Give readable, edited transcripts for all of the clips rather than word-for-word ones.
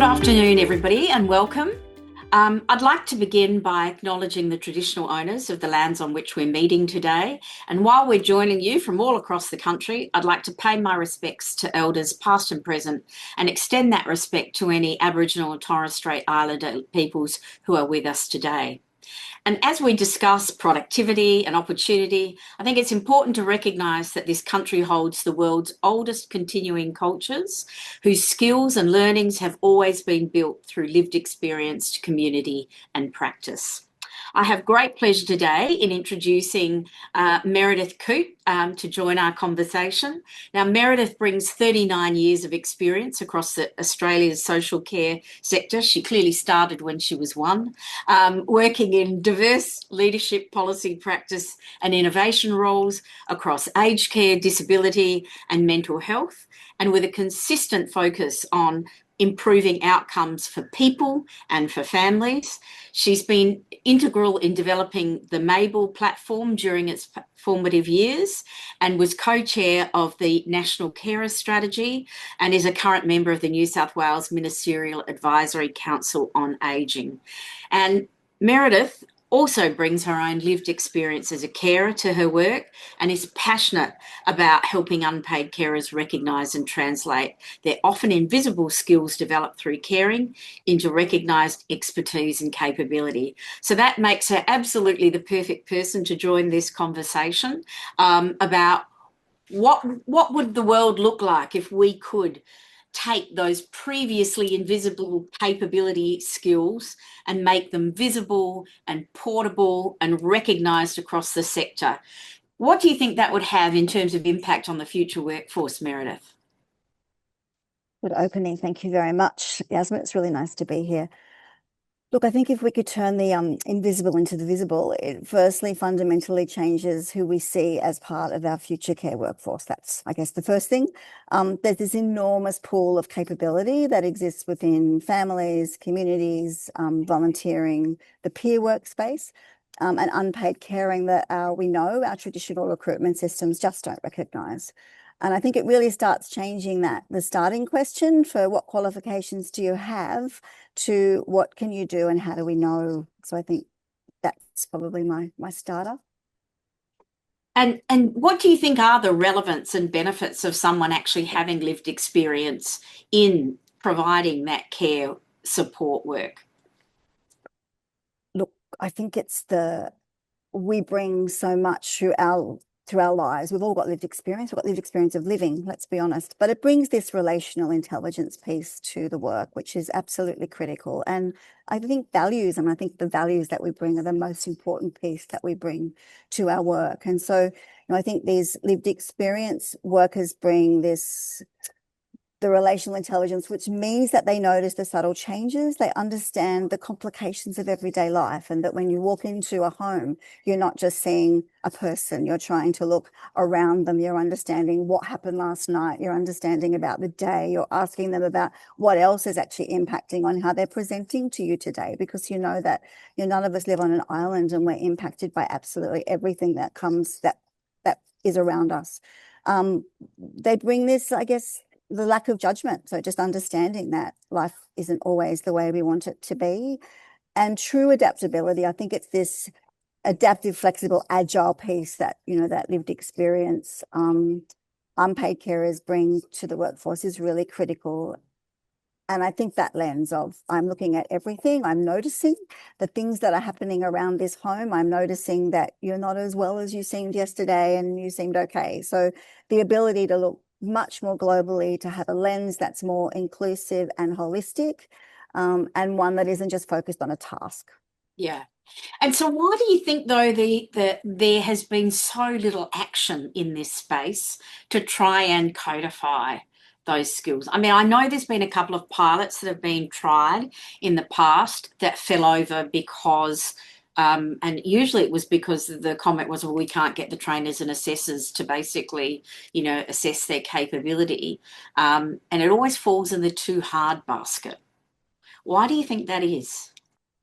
Good afternoon, everybody, and welcome. I'd like to begin by acknowledging the traditional owners of the lands on which we're meeting today. And while we're joining you from all across the country, I'd like to pay my respects to elders past and present and extend that respect to any Aboriginal and Torres Strait Islander peoples who are with us today. And as we discuss productivity and opportunity, I think it's important to recognise that this country holds the world's oldest continuing cultures, whose skills and learnings have always been built through lived experience, community and practice. I have great pleasure today in introducing Meredith Coote to join our conversation. Now, Meredith brings 39 years of experience across Australia's social care sector. She clearly started when she was one, working in diverse leadership, policy, practice and innovation roles across aged care, disability and mental health, and with a consistent focus on improving outcomes for people and for families. She's been integral in developing the Mabel platform during its formative years and was co-chair of the National Carer Strategy and is a current member of the New South Wales Ministerial Advisory Council on Ageing. And Meredith also brings her own lived experience as a carer to her work and is passionate about helping unpaid carers recognise and translate their often invisible skills developed through caring into recognised expertise and capability. So that makes her absolutely the perfect person to join this conversation about what would the world look like if we could take those previously invisible capability skills and make them visible and portable and recognised across the sector. What do you think that would have in terms of impact on the future workforce, Meredith? Good opening. Thank you very much, Yasmin. It's really nice to be here. Look, I think if we could turn the invisible into the visible, it firstly fundamentally changes who we see as part of our future care workforce. That's, I guess, the first thing. There's this enormous pool of capability that exists within families, communities, volunteering, the peer workspace, and unpaid caring that we know our traditional recruitment systems just don't recognise. And I think it really starts changing the starting question for what qualifications do you have to what can you do and how do we know? So I think that's probably my starter. And what do you think are the relevance and benefits of someone actually having lived experience in providing that care support work? Look, I think it's we bring so much through our lives. We've all got lived experience. We've got lived experience of living, let's be honest. But it brings this relational intelligence piece to the work, which is absolutely critical. And I think values, and I think the values that we bring are the most important piece that we bring to our work. And so, I think these lived experience workers bring the relational intelligence, which means that they notice the subtle changes, they understand the complications of everyday life, and that when you walk into a home, you're not just seeing a person, you're trying to look around them, you're understanding what happened last night, you're understanding about the day, you're asking them about what else is actually impacting on how they're presenting to you today, because you know that none of us live on an island and we're impacted by absolutely everything that is around us. They bring this, I guess, the lack of judgment. So just understanding that life isn't always the way we want it to be. And true adaptability, I think it's this adaptive, flexible, agile piece that, that lived experience unpaid carers bring to the workforce is really critical. And I think that lens of I'm looking at everything, I'm noticing the things that are happening around this home, I'm noticing that you're not as well as you seemed yesterday and you seemed okay. So the ability to look much more globally, to have a lens that's more inclusive and holistic, and one that isn't just focused on a task. Yeah. And so why do you think, though, there has been so little action in this space to try and codify those skills? I mean, I know there's been a couple of pilots that have been tried in the past that fell over because and usually it was because the comment was, well, we can't get the trainers and assessors to basically, assess their capability. And it always falls in the too hard basket. Why do you think that is?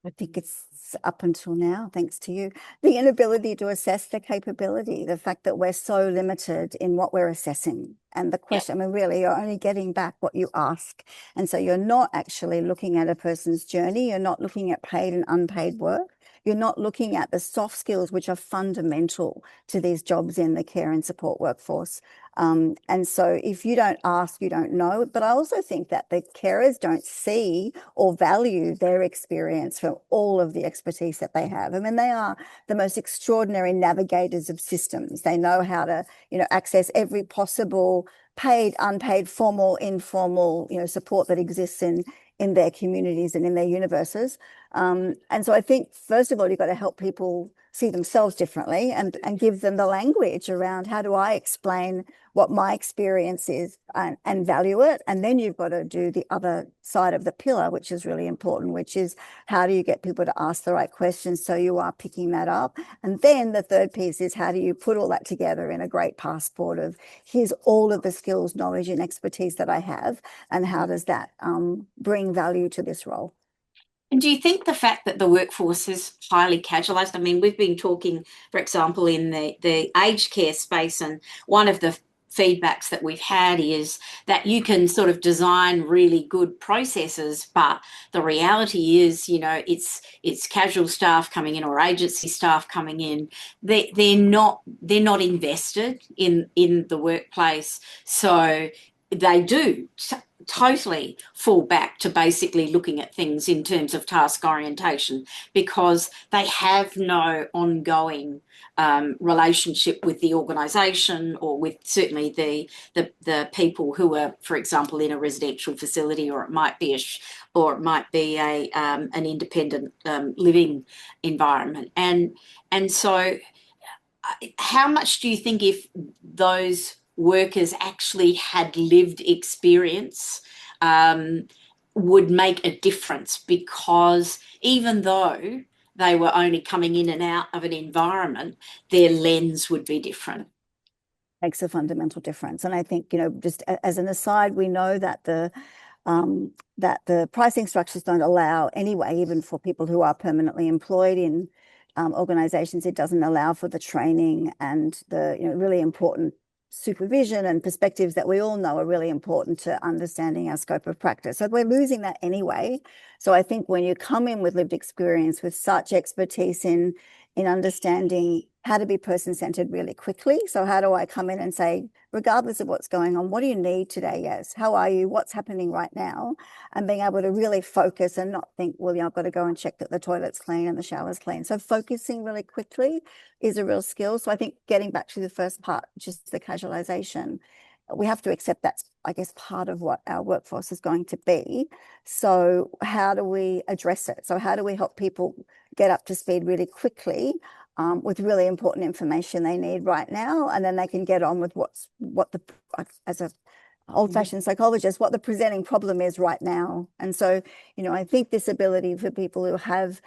I think it's up until now, thanks to you, the inability to assess the capability, the fact that we're so limited in what we're assessing. And the question, I mean, really, you're only getting back what you ask. And so you're not actually looking at a person's journey. You're not looking at paid and unpaid work. You're not looking at the soft skills, which are fundamental to these jobs in the care and support workforce. And so if you don't ask, you don't know. But I also think that the carers don't see or value their experience from all of the expertise that they have. I mean, they are the most extraordinary navigators of systems. They know how to, access every possible paid, unpaid, formal, informal, support that exists in their communities and in their universes. And so I think, first of all, you've got to help people see themselves differently and give them the language around how do I explain what my experience is and value it. And then you've got to do the other side of the pillar, which is really important, which is how do you get people to ask the right questions so you are picking that up. And then the third piece is how do you put all that together in a great passport of here's all of the skills, knowledge and expertise that I have, and how does that bring value to this role? And do you think the fact that the workforce is highly casualised? I mean, we've been talking, for example, in the aged care space, and one of the feedbacks that we've had is that you can sort of design really good processes, but the reality is, it's casual staff coming in or agency staff coming in. They're not invested in the workplace, so they do totally fall back to basically looking at things in terms of task orientation because they have no ongoing relationship with the organisation or with certainly the people who are, for example, in a residential facility, or it might be a an independent living environment, and so how much do you think if those workers actually had lived experience would make a difference? Because even though they were only coming in and out of an environment, their lens would be different. Makes a fundamental difference. And I think, just as an aside, we know that the pricing structures don't allow anyway, even for people who are permanently employed in organizations, it doesn't allow for the training and the really important supervision and perspectives that we all know are really important to understanding our scope of practice. So we're losing that anyway. So I think when you come in with lived experience, with such expertise in understanding how to be person-centered really quickly. So how do I come in and say, regardless of what's going on, what do you need today? Yes. How are you? What's happening right now? And being able to really focus and not think, well, I've got to go and check that the toilet's clean and the shower's clean. So focusing really quickly is a real skill. So I think getting back to the first part, just the casualization, we have to accept that's, I guess, part of what our workforce is going to be. So how do we address it? So how do we help people get up to speed really quickly with really important information they need right now, and then they can get on with as a old-fashioned psychologist, what the presenting problem is right now. And so, I think this ability for people who have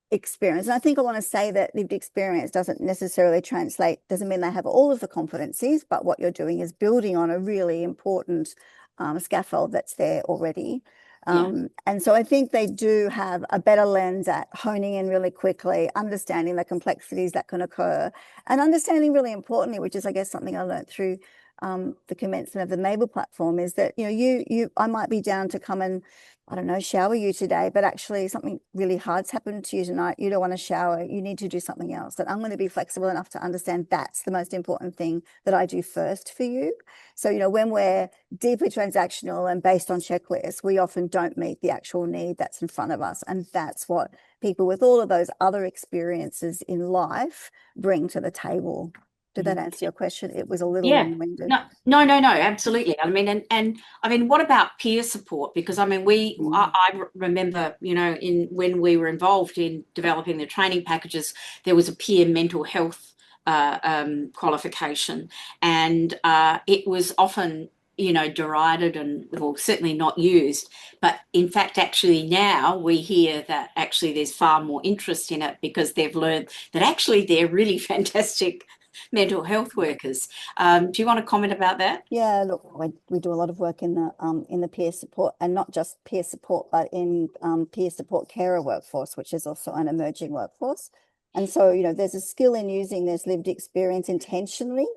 experience, and I think I want to say that lived experience doesn't necessarily doesn't mean they have all of the competencies, but what you're doing is building on a really important scaffold that's there already. And so I think they do have a better lens at honing in really quickly, understanding the complexities that can occur, and understanding really importantly, which is, I guess, something I learned through the commencement of the Mabel platform, is that, I might be down to come and, I don't know, shower you today, but actually something really hard's happened to you tonight. You don't want to shower. You need to do something else. That I'm going to be flexible enough to understand that's the most important thing that I do first for you. So, when we're deeply transactional and based on checklists, we often don't meet the actual need that's in front of us. And that's what people with all of those other experiences in life bring to the table. Did that answer your question? It was a little long-winded. No, absolutely. I mean, and I mean, what about peer support? Because I mean, I remember, when we were involved in developing the training packages, there was a peer mental health qualification, and it was often derided and, well, certainly not used. But in fact, actually now we hear that actually there's far more interest in it because they've learned that actually they're really fantastic mental health workers. Do you want to comment about that? Yeah, look, we do a lot of work in the peer support, and not just peer support, but in peer support carer workforce, which is also an emerging workforce. And so, there's a skill in using this lived experience intentionally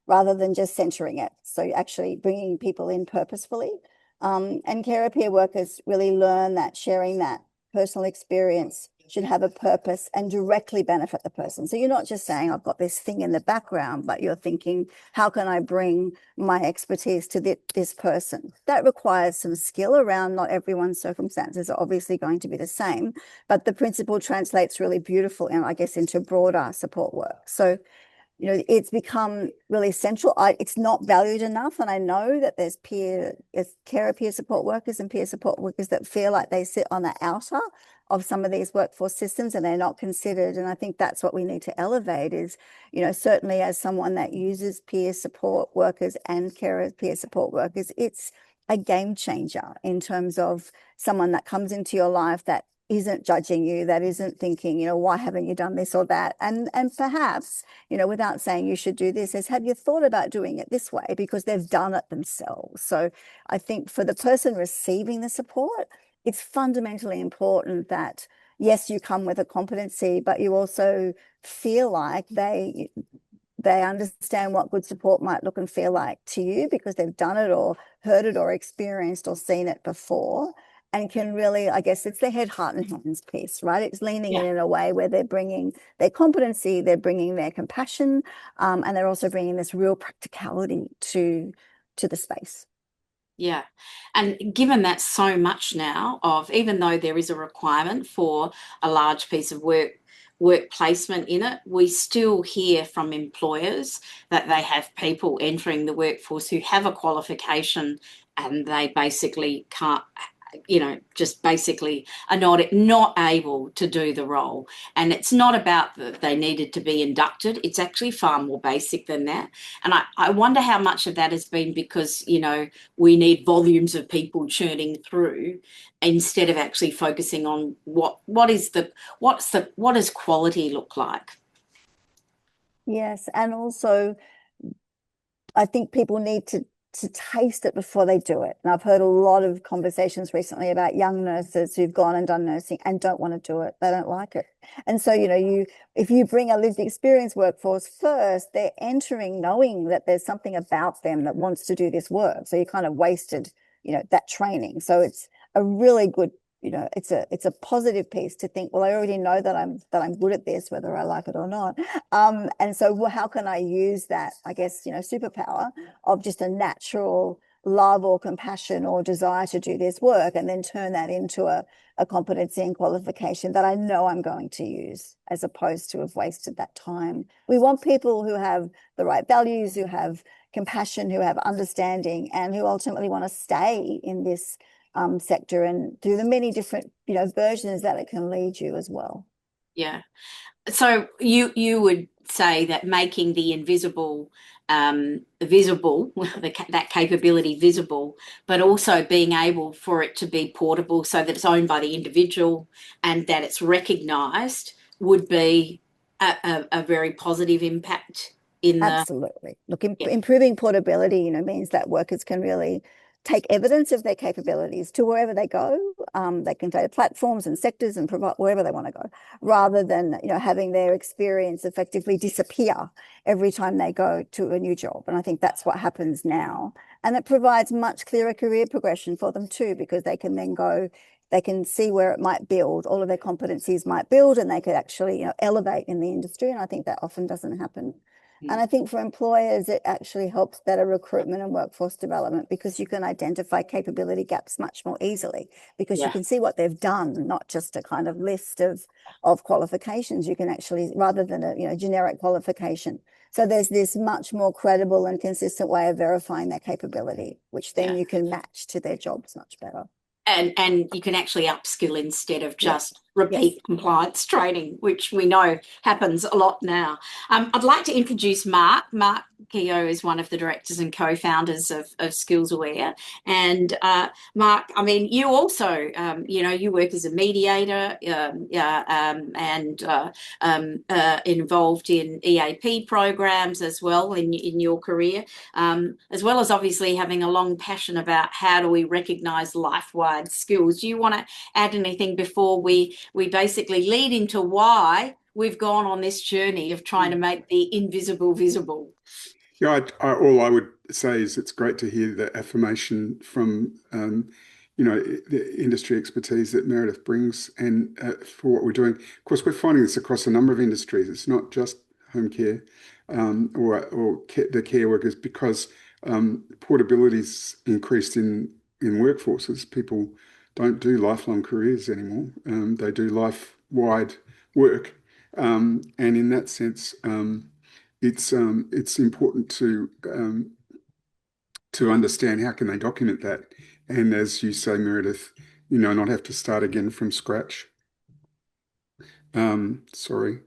rather than just centering it. So actually bringing people in purposefully. And carer peer workers really learn that sharing that personal experience should have a purpose and directly benefit the person. So you're not just saying, I've got this thing in the background, but you're thinking, how can I bring my expertise to this person? That requires some skill around. Not everyone's circumstances are obviously going to be the same, but the principle translates really beautiful and I guess into broader support work. So it's become really central. It's not valued enough. And I know that there's carer peer support workers and peer support workers that feel like they sit on the outer of some of these workforce systems and they're not considered. And I think that's what we need to elevate is, certainly as someone that uses peer support workers and carer peer support workers, it's a game changer in terms of someone that comes into your life that isn't judging you, that isn't thinking, why haven't you done this or that? And perhaps, without saying you should do this, is have you thought about doing it this way because they've done it themselves? So I think for the person receiving the support, it's fundamentally important that, yes, you come with a competency, but you also feel like they understand what good support might look and feel like to you because they've done it or heard it or experienced or seen it before. And can really, I guess it's the head, heart, and hands piece, right? It's leaning in a way where they're bringing their competency, they're bringing their compassion, and they're also bringing this real practicality to the space. Yeah. And given that so much now of, even though there is a requirement for a large piece of work placement in it, we still hear from employers that they have people entering the workforce who have a qualification and they basically can't, just basically are not able to do the role. And it's not about that they needed to be inducted. It's actually far more basic than that. And I wonder how much of that has been because, we need volumes of people churning through instead of actually focusing on what does quality look like? Yes, and also I think people need to taste it before they do it. And I've heard a lot of conversations recently about young nurses who've gone and done nursing and don't want to do it. They don't like it. And so, if you bring a lived experience workforce first, they're entering knowing that there's something about them that wants to do this work. So you kind of wasted, that training. So it's a really good, it's a positive piece to think, well, I already know that I'm good at this, whether I like it or not. And so how can I use that, I guess, superpower of just a natural love or compassion or desire to do this work and then turn that into a competency and qualification that I know I'm going to use as opposed to have wasted that time. We want people who have the right values, who have compassion, who have understanding, and who ultimately want to stay in this sector and do the many different, versions that it can lead you as well. Yeah. So you would say that making the invisible visible, that capability visible, but also being able for it to be portable so that it's owned by the individual and that it's recognised would be a very positive impact in the. Absolutely. Look, improving portability, means that workers can really take evidence of their capabilities to wherever they go. They can go to platforms and sectors and provide wherever they want to go, rather than, having their experience effectively disappear every time they go to a new job. And I think that's what happens now. And it provides much clearer career progression for them too, because they can then go, they can see where it might build, all of their competencies might build, and they could actually, elevate in the industry. And I think that often doesn't happen. And I think for employers, it actually helps better recruitment and workforce development because you can identify capability gaps much more easily because you can see what they've done, not just a kind of list of qualifications. You can actually, rather than a generic qualification. So there's this much more credible and consistent way of verifying their capability, which then you can match to their jobs much better. And you can actually upskill instead of just repeat compliance training, which we know happens a lot now. I'd like to introduce Mark. Mark Keough is one of the directors and co-founders of SkillsAware. And Mark, I mean, you also, you work as a mediator and involved in EAP programs as well in your career, as well as obviously having a long passion about how do we recognise life-wide skills. Do you want to add anything before we basically lead into why we've gone on this journey of trying to make the invisible visible? Yeah, all I would say is it's great to hear the affirmation from, the industry expertise that Meredith brings and for what we're doing. Of course, we're finding this across a number of industries. It's not just home care the care workers, because portability's increased in workforces. People don't do lifelong careers anymore. They do life-wide work. And in that sense, it's important to understand how can they document that. And as you say, Meredith, not have to start again from scratch. Sorry,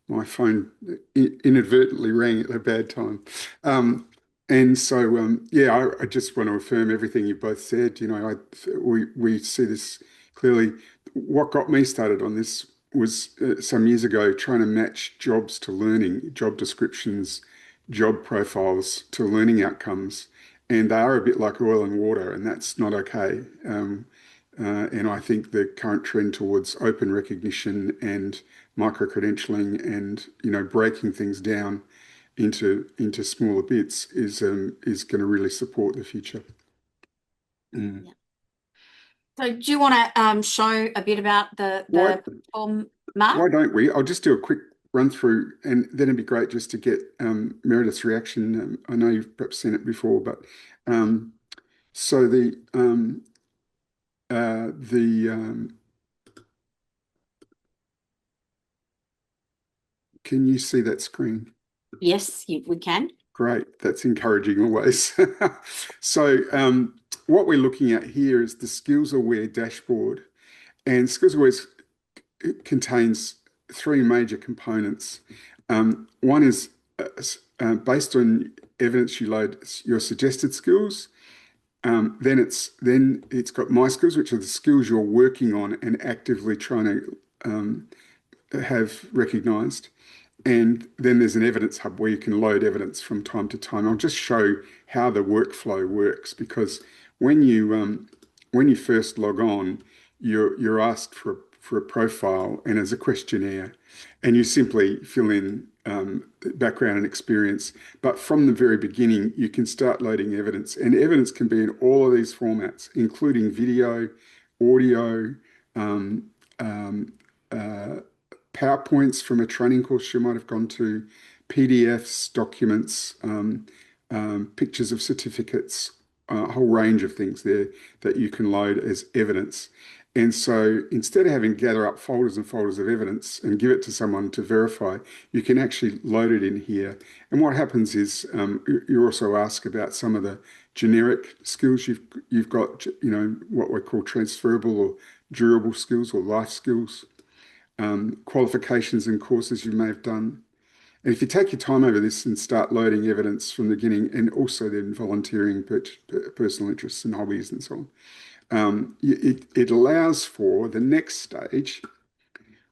my phone inadvertently rang at a bad time. And so, I just want to affirm everything you both said. We see this clearly. What got me started on this was some years ago trying to match jobs to learning, job descriptions, job profiles to learning outcomes. And they are a bit like oil and water, and that's not okay. And I think the current trend towards open recognition and micro-credentialing and, breaking things down into smaller bits is going to really support the future. Yeah. So do you want to show a bit about the platform, Mark? Why don't we? I'll just do a quick run through, and then it'd be great just to get Meredith's reaction. I know you've perhaps seen it before, but so can you see that screen? Yes, we can. Great, that's encouraging always. So what we're looking at here is the SkillsAware dashboard, and SkillsAware contains three major components. One is based on evidence you load your suggested skills. Then it's got My Skills, which are the skills you're working on and actively trying to have recognised. And then there's an evidence hub where you can load evidence from time to time. I'll just show how the workflow works, because when you first log on, you're asked for a profile and as a questionnaire, and you simply fill in background and experience. But from the very beginning, you can start loading evidence, and evidence can be in all of these formats, including video, audio, PowerPoints from a training course you might have gone to, PDFs, documents, pictures of certificates, a whole range of things there that you can load as evidence. And so instead of having to gather up folders and folders of evidence and give it to someone to verify, you can actually load it in here. And what happens is you're also asked about some of the generic skills you've got, what we call transferable or durable skills or life skills, qualifications and courses you may have done. And if you take your time over this and start loading evidence from the beginning, and also then volunteering, personal interests and hobbies and so on, it allows for the next stage,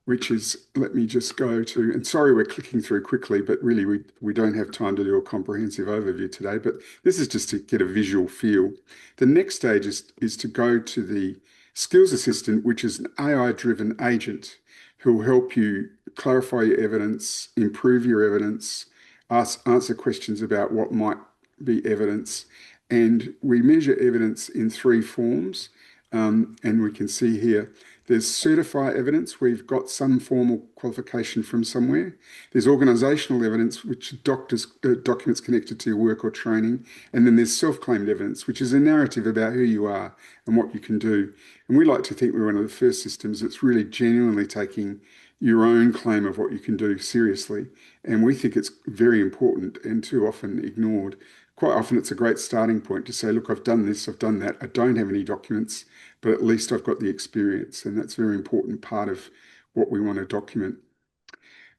which is, let me just go to, and sorry we're clicking through quickly, but really we don't have time to do a comprehensive overview today, but this is just to get a visual feel. The next stage is to go to the Skills Assistant, which is an AI-driven agent who will help you clarify your evidence, improve your evidence, answer questions about what might be evidence. And we measure evidence in three forms. And we can see here, there's certified evidence where you've got some formal qualification from somewhere. There's organisational evidence, which documents connected to your work or training. And then there's self-claimed evidence, which is a narrative about who you are and what you can do. And we like to think we're one of the first systems that's really genuinely taking your own claim of what you can do seriously. And we think it's very important and too often ignored. Of quite often it's a great starting point to say, look, I've done this, I've done that. I don't have any documents, but at least I've got the experience. And that's a very important part of what we want to document.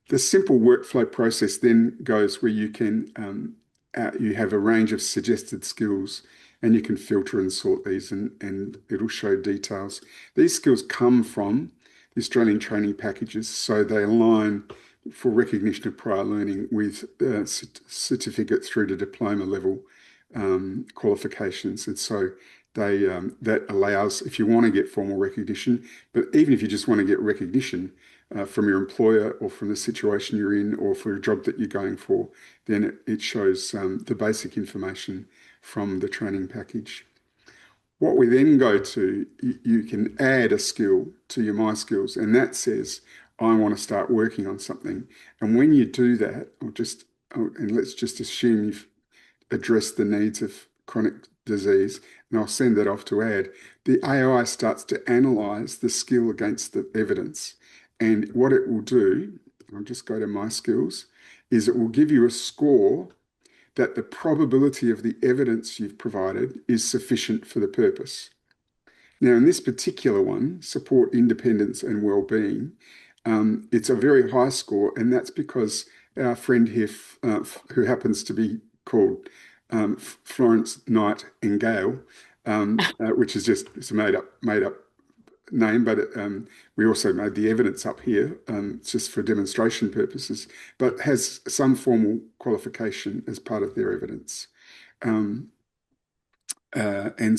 The simple workflow process then goes where you can, you have a range of suggested skills and you can filter and sort these and it'll show details. These skills come from the Australian training packages, so they align for recognition of prior learning with certificate through to diploma level qualifications. And so they that allows, if you want to get formal recognition, but even if you just want to get recognition from your employer or from the situation you're in or for a job that you're going for, then it shows the basic information from the training package. What we then go to, you can add a skill to your My Skills, and that says, I want to start working on something. And when you do that, and let's just assume you've addressed the needs of chronic disease, and I'll send that off to add, the AI starts to analyze the skill against the evidence. And what it will do, I'll just go to My Skills, is it will give you a score that the probability of the evidence you've provided is sufficient for the purpose. Now, in this particular one, support independence and well-being, it's a very high score, and that's because our friend here, who happens to be called Florence Knight and Gale, which is just it's a made up name, but we also made the evidence up here just for demonstration purposes, but has some formal qualification as part of their evidence. And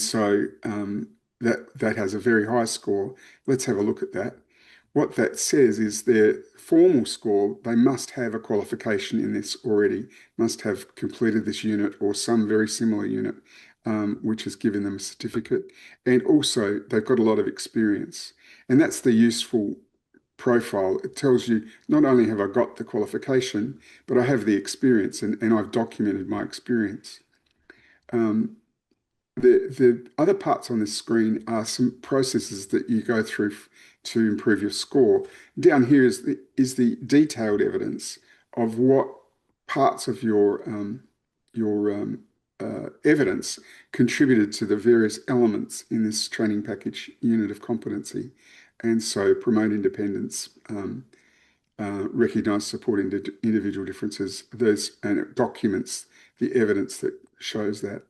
so that has a very high score. Let's have a look at that. What that says is their formal score, they must have a qualification in this already, must have completed this unit or some very similar unit, which has given them a certificate. And also they've got a lot of experience. And that's the useful profile. It tells you not only have I got the qualification, but I have the experience and I've documented my experience. The other parts on this screen are some processes that you go through to improve your score. Down here is the detailed evidence of what parts of your evidence contributed to the various elements in this training package unit of competency. And so promote independence, recognize, support individual differences, and it documents the evidence that shows that.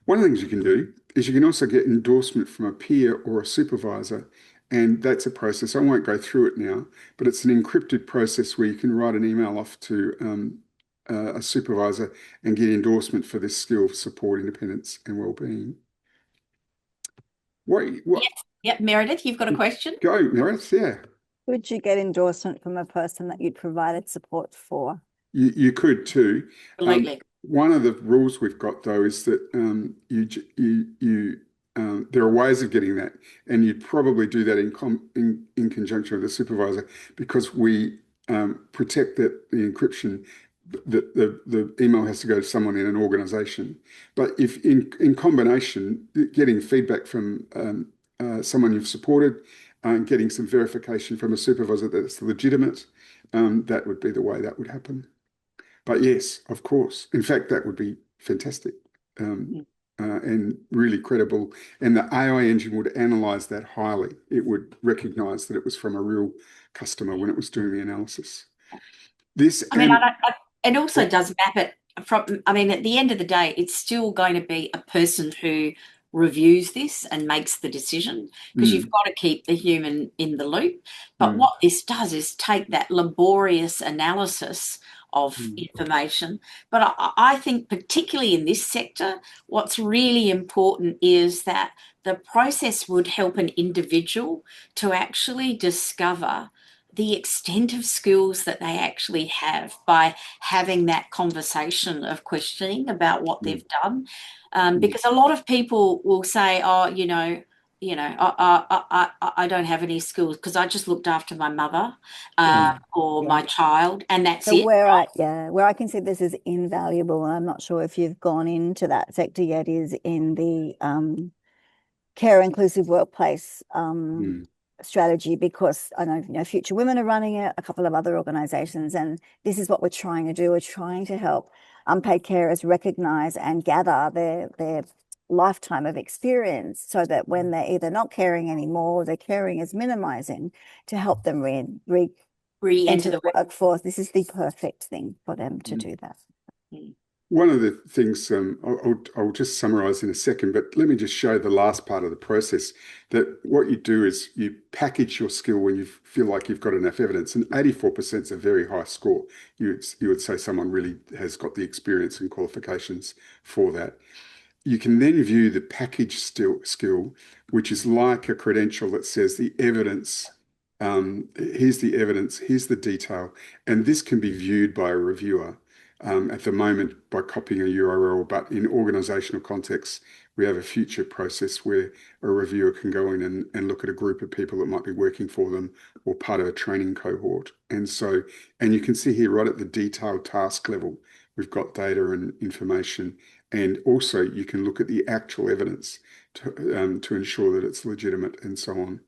One of the things you can do is you can also get endorsement from a peer or a supervisor, and that's a process. I won't go through it now, but it's an encrypted process where you can write an email off to a supervisor and get endorsement for this skill, support, independence, and well-being. What? Yep, Meredith, you've got a question? Go, Meredith, yeah. Would you get endorsement from a person that you'd provided support for? You could too. Absolutely. One of the rules we've got, though, is that there are ways of getting that, and you'd probably do that in conjunction with the supervisor, because we protect that the encryption, the email has to go to someone in an organization. But if in combination, getting feedback from someone you've supported, getting some verification from a supervisor that it's legitimate, that would be the way that would happen. But yes, of course. In fact, that would be fantastic and really credible. And the AI engine would analyze that highly. It would recognize that it was from a real customer when it was doing the analysis. It also does map it from, at the end of the day, it's still going to be a person who reviews this and makes the decision, because you've got to keep the human in the loop. But what this does is take that laborious analysis of information. But I think particularly in this sector, what's really important is that the process would help an individual to actually discover the extent of skills that they actually have by having that conversation of questioning about what they've done. Because a lot of people will say, oh, I don't have any skills because I just looked after my mother or my child, and that's it. Where I can see this is invaluable, and I'm not sure if you've gone into that sector yet, is in the care inclusive workplace strategy because I know, Future Women are running it, a couple of other organizations, and this is what we're trying to do. We're trying to help unpaid carers recognize and gather their lifetime of experience so that when they're either not caring anymore or their caring is minimizing, to help them re-enter the workforce. This is the perfect thing for them to do that. One of the things I'll just summarize in a second, but let me just show the last part of the process, that what you do is you package your skill when you feel like you've got enough evidence, and 84% is a very high score. You would say someone really has got the experience and qualifications for that. You can then view the package skill, which is like a credential that says the evidence, here's the evidence, here's the detail, and this can be viewed by a reviewer. At the moment by copying a URL, but in organizational contexts, we have a future process where a reviewer can go in and look at a group of people that might be working for them or part of a training cohort. And you can see here right at the detailed task level, we've got data and information. And also you can look at the actual evidence to ensure that it's legitimate and so on.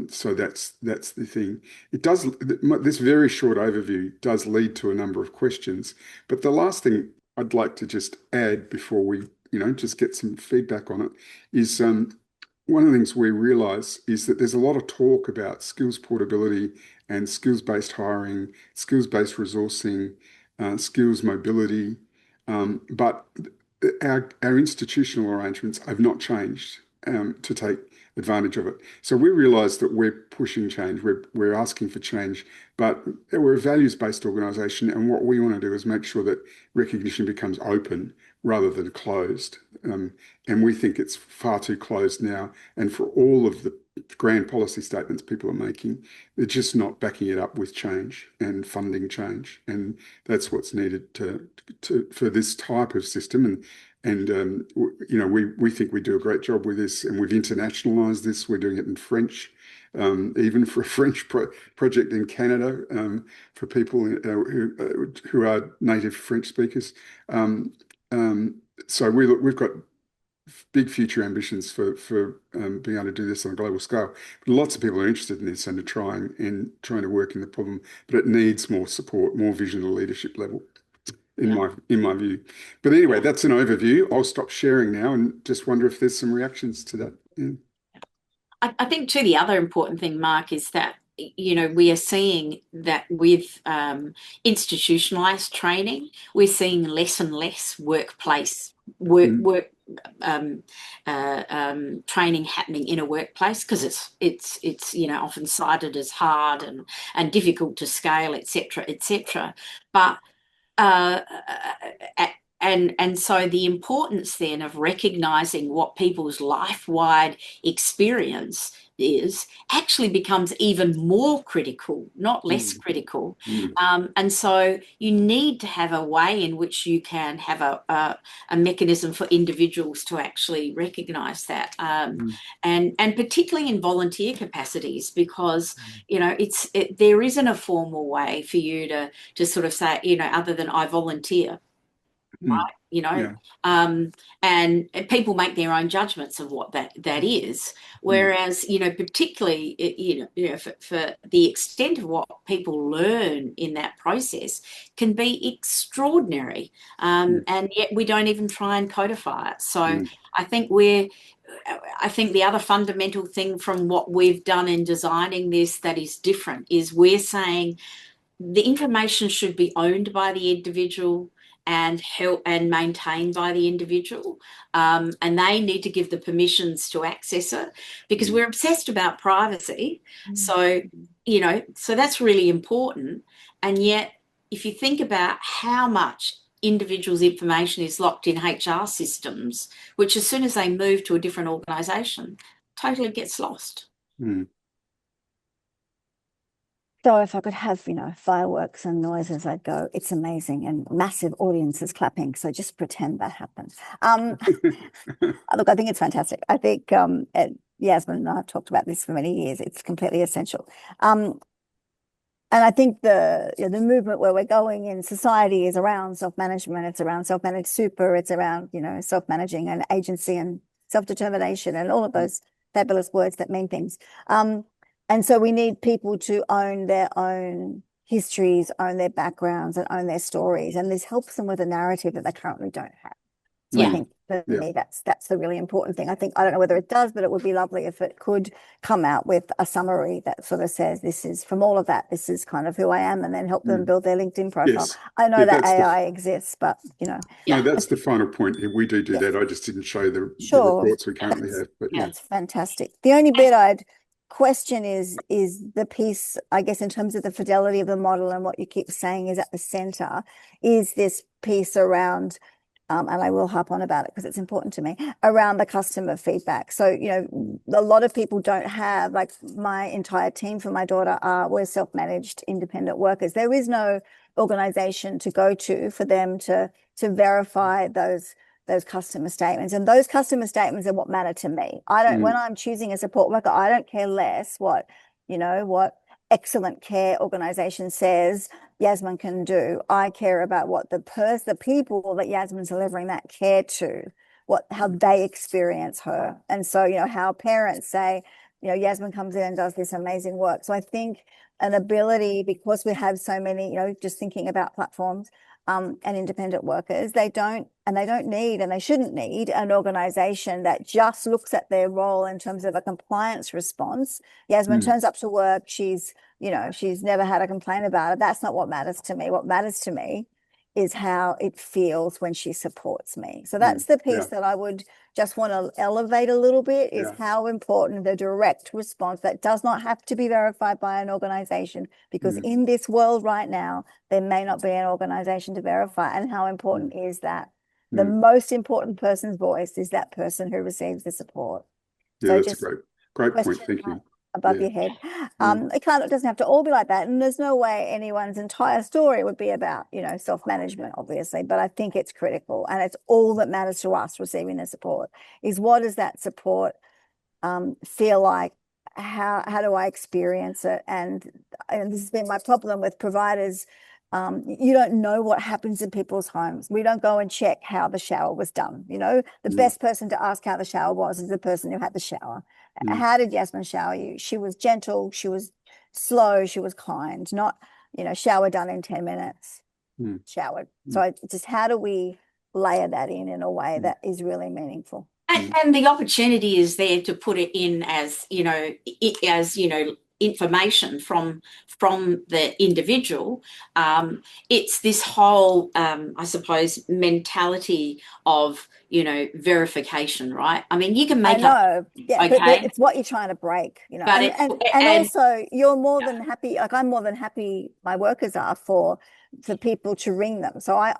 So that's the thing. It does, this very short overview does lead to a number of questions, but the last thing I'd like to just add before we, just get some feedback on it is one of the things we realize is that there's a lot of talk about skills portability and skills-based hiring, skills-based resourcing, skills mobility, but our institutional arrangements have not changed to take advantage of it. So we realize that we're pushing change, we're asking for change, but we're a values-based organization, and what we want to do is make sure that recognition becomes open rather than closed. And we think it's far too closed now, and for all of the grand policy statements people are making, they're just not backing it up with change and funding change. And that's what's needed for this type of system. And we think we do a great job with this, and we've internationalized this. We're doing it in French, even for a French project in Canada, for people who are native French speakers. So we've got big future ambitions for being able to do this on a global scale. But lots of people are interested in this and are trying to work in the problem, but it needs more support, more vision at leadership level. In my view. But anyway, that's an overview. I'll stop sharing now and just wonder if there's some reactions to that. Yeah. I think too, the other important thing, Mark, is that we are seeing that with institutionalized training, we're seeing less and less workplace training happening in a workplace because it's often cited as hard and difficult to scale, etc. But and so the importance then of recognizing what people's life-wide experience is actually becomes even more critical, not less critical. And so you need to have a way in which you can have a mechanism for individuals to actually recognize that, and particularly in volunteer capacities, because there isn't a formal way for you to sort of say, other than I volunteer. Right, and people make their own judgments of what that is. Whereas, particularly, for the extent of what people learn in that process can be extraordinary, and yet we don't even try and codify it. So I think the other fundamental thing from what we've done in designing this that is different is we're saying the information should be owned by the individual and held and maintained by the individual, and they need to give the permissions to access it, because we're obsessed about privacy. So that's really important. And yet, if you think about how much individuals' information is locked in HR systems, which as soon as they move to a different organisation, totally gets lost. So if I could have, fireworks and noises, I'd go, it's amazing, and massive audiences clapping. So just pretend that happened. Look, I think it's fantastic. I think Yasmin and I have talked about this for many years. It's completely essential. And I think the movement where we're going in society is around self-management. It's around self-managed super. It's around, self-managing and agency and self-determination and all of those fabulous words that mean things. And so we need people to own their own histories, own their backgrounds, and own their stories. And this helps them with a narrative that they currently don't have. So I think for me, that's the really important thing. I don't know whether it does, but it would be lovely if it could come out with a summary that sort of says, this is from all of that, this is kind of who I am, and then help them build their LinkedIn profile. Yes. I know that AI exists, but No, that's the final point. We do that. I just didn't show the reports we currently have. But that's fantastic. The only bit I'd question is the piece, I guess, in terms of the fidelity of the model, and what you keep saying is at the center, is this piece around and I will harp on about it because it's important to me, around the customer feedback. So, a lot of people don't have, like my entire team for my daughter we're self-managed independent workers. There is no organization to go to for them to verify those customer statements. And those customer statements are what matter to me. When I'm choosing a support worker, I don't care less what excellent care organization says Yasmin can do. I care about what the people that Yasmin's delivering that care to, how they experience her. And so, how parents say, Yasmin comes in and does this amazing work. So I think an ability, because we have so many, just thinking about platforms and independent workers, they don't need, and they shouldn't need, an organization that just looks at their role in terms of a compliance response. Yasmin turns up to work, she's never had a complaint about it. That's not what matters to me. What matters to me is how it feels when she supports me. So that's the piece that I would just want to elevate a little bit, is how important the direct response that does not have to be verified by an organization, because in this world right now, there may not be an organization to verify. And how important is that? The most important person's voice is that person who receives the support. Yeah, so that's a great point. Thank you. Above your head. It doesn't have to all be like that. And there's no way anyone's entire story would be about, self-management, obviously. But I think it's critical, and it's all that matters to us receiving the support, is what does that support feel like? How do I experience it? And this has been my problem with providers. You don't know what happens in people's homes. We don't go and check how the shower was done. The best person to ask how the shower was is the person who had the shower. How did Yasmin shower you? She was gentle, she was slow, she was kind, not, shower done in 10 minutes, showered. So just how do we layer that in a way that is really meaningful? And the opportunity is there to put it in as, information from the individual. It's this whole, I suppose, mentality of, verification, right? I mean, you can make up. Yeah, okay, but it's what you're trying to break, But and also, you're more than happy. Like, I'm more than happy. My workers are for people to ring them. So I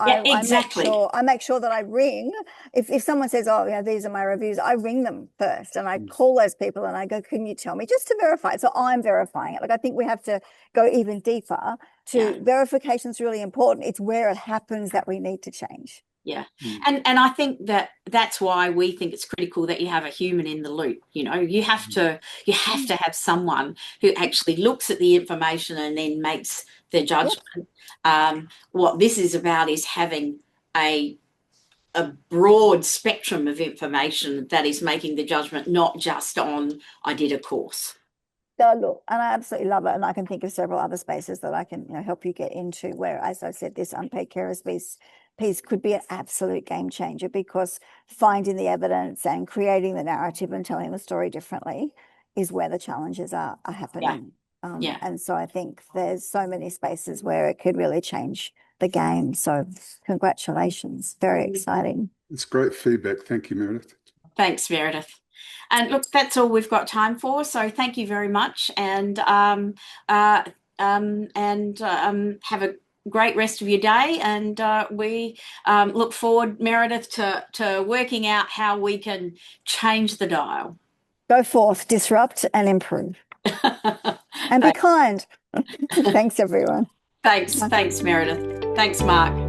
make sure that I ring. If someone says, "Oh, these are my reviews," I ring them first, and I call those people and I go, "Can you tell me?" Just to verify it. So I'm verifying it. Like, I think we have to go even deeper. Verification is really important. It's where it happens that we need to change. Yeah. And I think that's why we think it's critical that you have a human in the loop. You have to have someone who actually looks at the information and then makes the judgment. What this is about is having a broad spectrum of information that is making the judgment, not just on, I did a course. Look, and I absolutely love it. And I can think of several other spaces that I can help you get into, where, as I said, this unpaid carers piece could be an absolute game changer, because finding the evidence and creating the narrative and telling the story differently is where the challenges are happening. And so I think there's so many spaces where it could really change the game. So congratulations. Very exciting. It's great feedback. Thank you, Meredith. Thanks, Meredith. And look, that's all we've got time for. So thank you very much, and have a great rest of your day. And we look forward, Meredith, to working out how we can change the dial. Go forth, disrupt, and improve. And be kind. Thanks, everyone. Thanks, Meredith. Thanks, Mark.